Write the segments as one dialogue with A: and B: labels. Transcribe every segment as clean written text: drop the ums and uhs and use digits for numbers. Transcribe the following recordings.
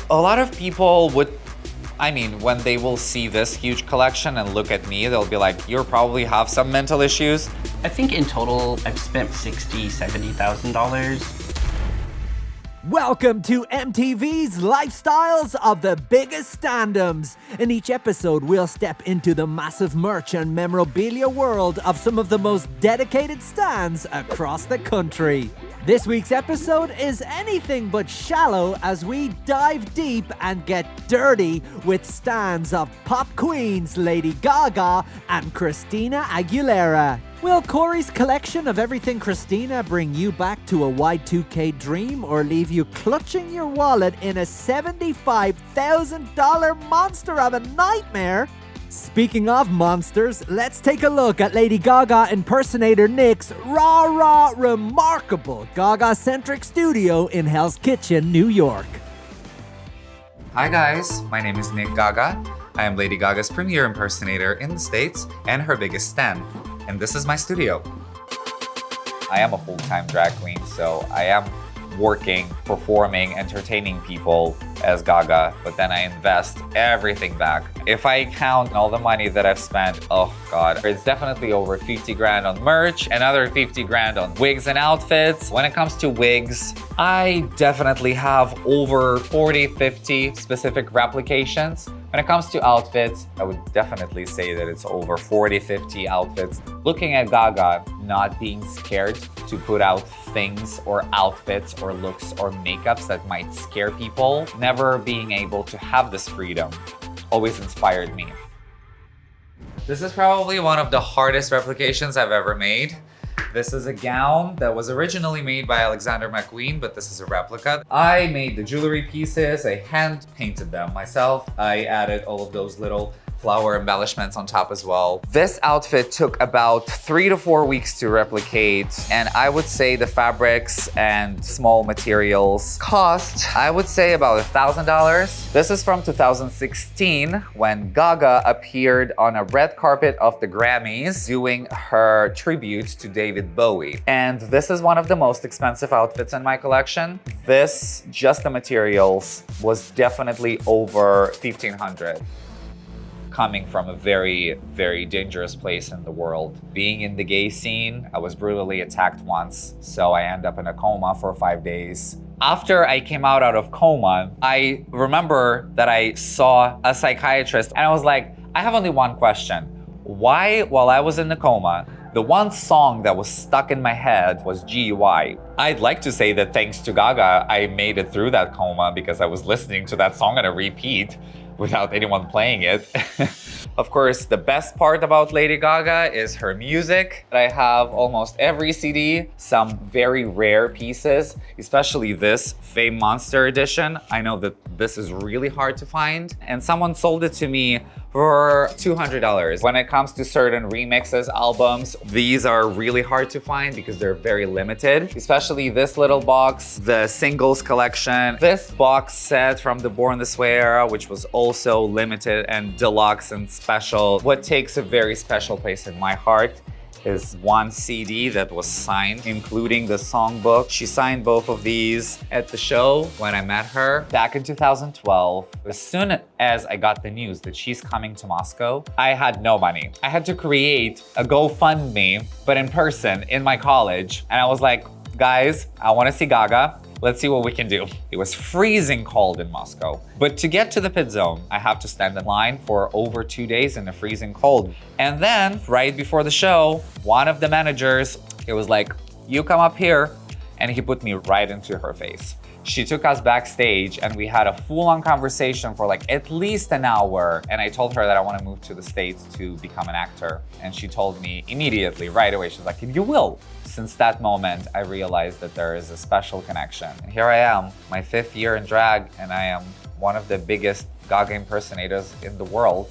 A: A lot of people would, when they will see this huge collection and look at me, they'll be like, you probably have some mental issues.
B: I think in total, I've spent $60,000, $70,000.
C: Welcome to MTV's Lifestyles of the Biggest Standums. In each episode, we'll step into the massive merch and memorabilia world of some of the most dedicated stands across the country. This week's episode is anything but shallow as we dive deep and get dirty with stands of pop queens Lady Gaga and Christina Aguilera. Will Corey's collection of everything Christina bring you back to a Y2K dream or leave you clutching your wallet in a $75,000 monster of a nightmare? Speaking of monsters, let's take a look at Lady Gaga impersonator Nick's remarkable Gaga-centric studio in Hell's Kitchen, New York.
A: Hi guys, my name is Nick Gaga. I am Lady Gaga's premier impersonator in the States and her biggest stan. And this is my studio. I am a full-time drag queen, so I am working, performing, entertaining people as Gaga, but then I invest everything back. If I count all the money that I've spent, oh God, it's definitely over 50 grand on merch, another 50 grand on wigs and outfits. When it comes to wigs, I definitely have over 40, 50 specific replications. When it comes to outfits, I would definitely say that it's over 40, 50 outfits. Looking at Gaga, not being scared to put out things or outfits or looks or makeups that might scare people, never being able to have this freedom always inspired me. This is probably one of the hardest replications I've ever made. This is a gown that was originally made by Alexander McQueen, but this is a replica. I made the jewelry pieces, I hand painted them myself. I added all of those little flower embellishments on top as well. This outfit took about 3 to 4 weeks to replicate, and I would say the fabrics and small materials cost, I would say about $1,000. This is from 2016 when Gaga appeared on a red carpet of the Grammys doing her tribute to David Bowie. And this is one of the most expensive outfits in my collection. This, just the materials, was definitely over $1,500. Coming from a very, very dangerous place in the world. Being in the gay scene, I was brutally attacked once, so I ended up in a coma for 5 days. After I came out of coma, I remember that I saw a psychiatrist and I was like, I have only one question. Why, while I was in the coma, the one song that was stuck in my head was GUI. I'd like to say that thanks to Gaga, I made it through that coma because I was listening to that song on a repeat without anyone playing it. Of course, the best part about Lady Gaga is her music. I have almost every CD, some very rare pieces, especially this Fame Monster edition. I know that this is really hard to find, and someone sold it to me for $200. When it comes to certain remixes, albums, these are really hard to find because they're very limited, especially this little box, the singles collection. This box set from the Born This Way era, which was also limited and deluxe and special. What takes a very special place in my heart is one CD that was signed, including the songbook. She signed both of these at the show when I met her back in 2012. As soon as I got the news that she's coming to Moscow, I had no money. I had to create a GoFundMe, but in person, in my college. And I was like, guys, I wanna see Gaga. Let's see what we can do. It was freezing cold in Moscow. But to get to the pit zone, I have to stand in line for over 2 days in the freezing cold. And then, right before the show, one of the managers, he was like, you come up here. And he put me right into her face. She took us backstage and we had a full-on conversation for like at least an hour. And I told her that I want to move to the States to become an actor. And she told me immediately, right away, she's like, you will. Since that moment, I realized that there is a special connection. And here I am, my 5th year in drag, and I am one of the biggest Gaga impersonators in the world.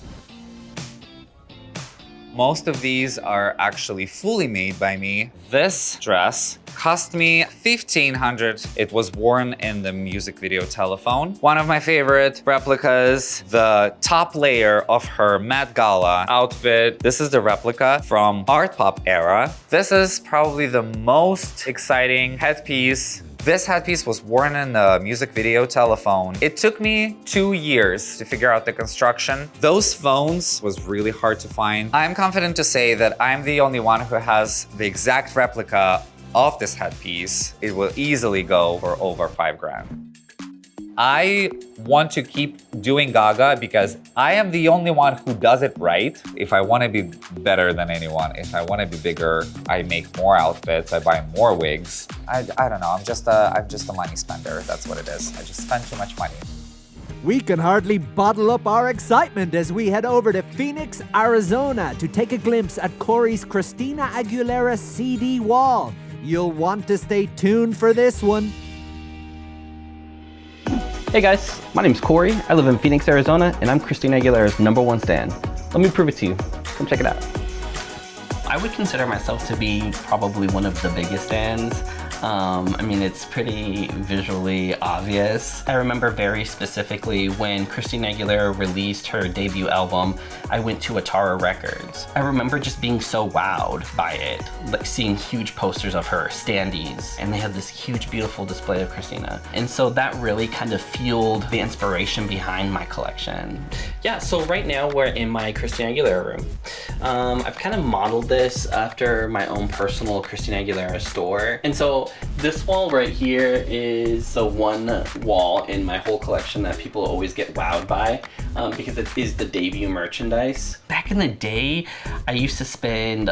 A: Most of these are actually fully made by me. This dress cost me $1,500. It was worn in the music video Telephone. One of my favorite replicas, the top layer of her Met Gala outfit. This is the replica from Art Pop era. This is probably the most exciting headpiece This headpiece was worn in the music video Telephone. It took me 2 years to figure out the construction. Those phones was really hard to find. I'm confident to say that I'm the only one who has the exact replica of this headpiece. It will easily go for over 5 grand. I want to keep doing Gaga because I am the only one who does it right. If I want to be better than anyone, if I want to be bigger, I make more outfits, I buy more wigs. I don't know, I'm just a money spender. That's what it is. I just spend too much money.
C: We can hardly bottle up our excitement as we head over to Phoenix, Arizona to take a glimpse at Corey's Christina Aguilera CD wall. You'll want to stay tuned for this one.
B: Hey guys, my name's Corey. I live in Phoenix, Arizona, and I'm Christina Aguilera's #1 stan. Let me prove it to you. Come check it out. I would consider myself to be probably one of the biggest stans. I mean, it's pretty visually obvious. I remember very specifically when Christina Aguilera released her debut album, I went to Atara Records. I remember just being so wowed by it, like seeing huge posters of her, standees, and they had this huge, beautiful display of Christina. And so that really kind of fueled the inspiration behind my collection. Yeah, so right now we're in my Christina Aguilera room. I've kind of modeled this after my own personal Christina Aguilera store. And so this wall right here is the one wall in my whole collection that people always get wowed by because it is the debut merchandise. Back in the day, I used to spend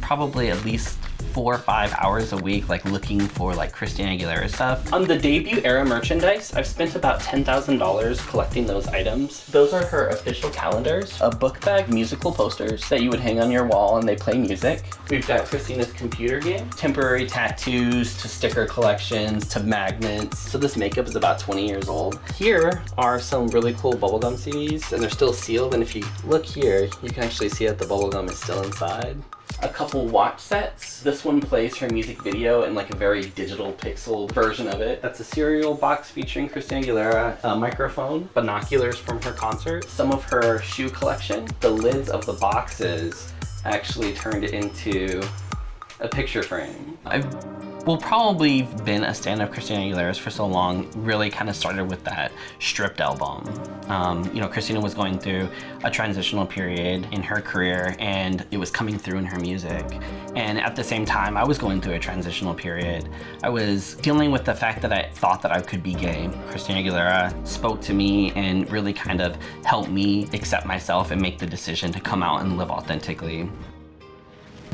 B: probably at least 4 or 5 hours a week like looking for like Christina Aguilera stuff. On the debut era merchandise, I've spent about $10,000 collecting those items. Those are her official calendars, a book bag, musical posters that you would hang on your wall and they play music. We've got Christina's computer game, temporary tattoos to sticker collections to magnets. So this makeup is about 20 years old. Here are some really cool bubblegum CDs and they're still sealed, and if you look here, you can actually see that the bubblegum is still inside. A couple watch sets. This one plays her music video in like a very digital pixel version of it. That's a cereal box featuring Christina Aguilera, a microphone, binoculars from her concert, some of her shoe collection. The lids of the boxes actually turned it into a picture frame. I've probably been a stan of Christina Aguilera's for so long, really kind of started with that Stripped album. You know, Christina was going through a transitional period in her career and it was coming through in her music. And at the same time, I was going through a transitional period. I was dealing with the fact that I thought that I could be gay. Christina Aguilera spoke to me and really kind of helped me accept myself and make the decision to come out and live authentically.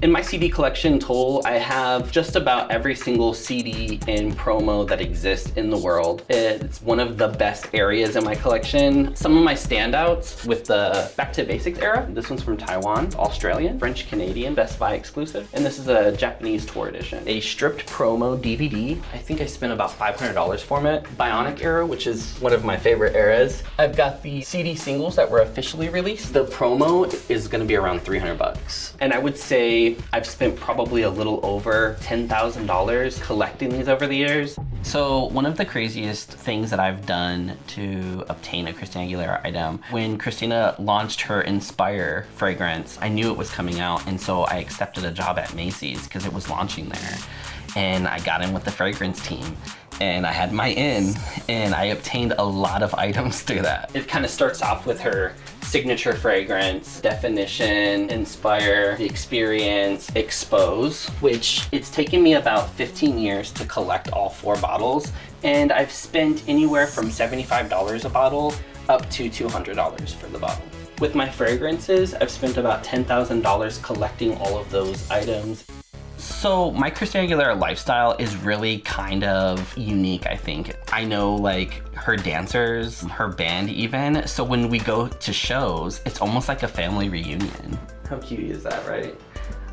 B: In my CD collection total, I have just about every single CD and promo that exists in the world. It's one of the best areas in my collection. Some of my standouts with the Back to Basics era. This one's from Taiwan, Australian, French, Canadian, Best Buy exclusive. And this is a Japanese tour edition. A stripped promo DVD. I think I spent about $500 for it. Bionic era, which is one of my favorite eras. I've got the CD singles that were officially released. The promo is gonna be around 300 bucks. And I would say I've spent probably a little over $10,000 collecting these over the years. So one of the craziest things that I've done to obtain a Christina Aguilera item, when Christina launched her Inspire fragrance, I knew it was coming out, and so I accepted a job at Macy's because it was launching there. And I got in with the fragrance team. And I had my in, and I obtained a lot of items through that. It kind of starts off with her signature fragrance, Definition, Inspire, Experience, Expose, which it's taken me about 15 years to collect all 4 bottles, and I've spent anywhere from $75 a bottle up to $200 for the bottle. With my fragrances, I've spent about $10,000 collecting all of those items. So my Christina Aguilera lifestyle is really kind of unique, I think. I know like her dancers, her band even, so when we go to shows, it's almost like a family reunion. How cute is that, right?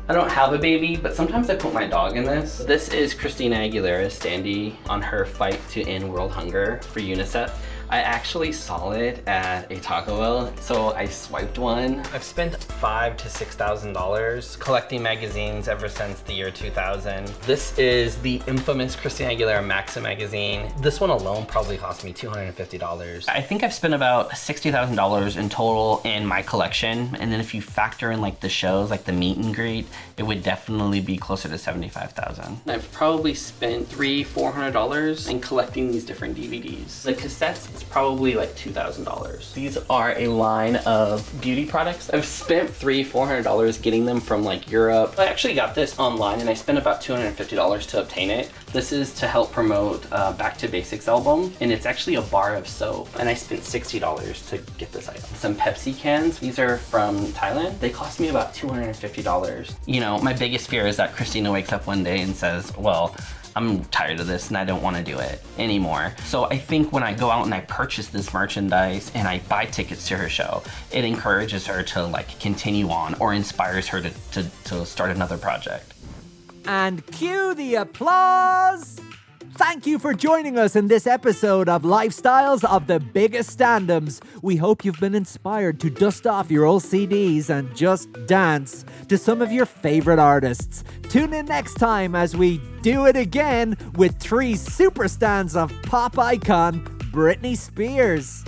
B: I don't have a baby, but sometimes I put my dog in this. This is Christina Aguilera's standee on her fight to end world hunger for UNICEF. I actually saw it at a Taco Bell, so I swiped one.
D: I've spent $5,000 to $6,000 collecting magazines ever since the year 2000. This is the infamous Christina Aguilera Maxim magazine. This one alone probably cost me $250.
B: I think I've spent about $60,000 in total in my collection, and then if you factor in like the shows, like the meet and greet, it would definitely be closer to $75,000. I've probably spent $300-400 in collecting these different DVDs. The cassettes, it's probably like $2,000. These are a line of beauty products. I've spent $300-400 getting them from like Europe. I actually got this online and I spent about $250 to obtain it. This is to help promote Back to Basics album, and it's actually a bar of soap, and I spent $60 to get this item. Some Pepsi cans, these are from Thailand. They cost me about $250. You know, my biggest fear is that Christina wakes up one day and says, well, I'm tired of this and I don't want to do it anymore. So I think when I go out and I purchase this merchandise and I buy tickets to her show, it encourages her to like continue on or inspires her to start another project.
C: And cue the applause! Thank you for joining us in this episode of Lifestyles of the Biggest Standums. We hope you've been inspired to dust off your old CDs and just dance to some of your favorite artists. Tune in next time as we do it again with 3 super stands of pop icon Britney Spears.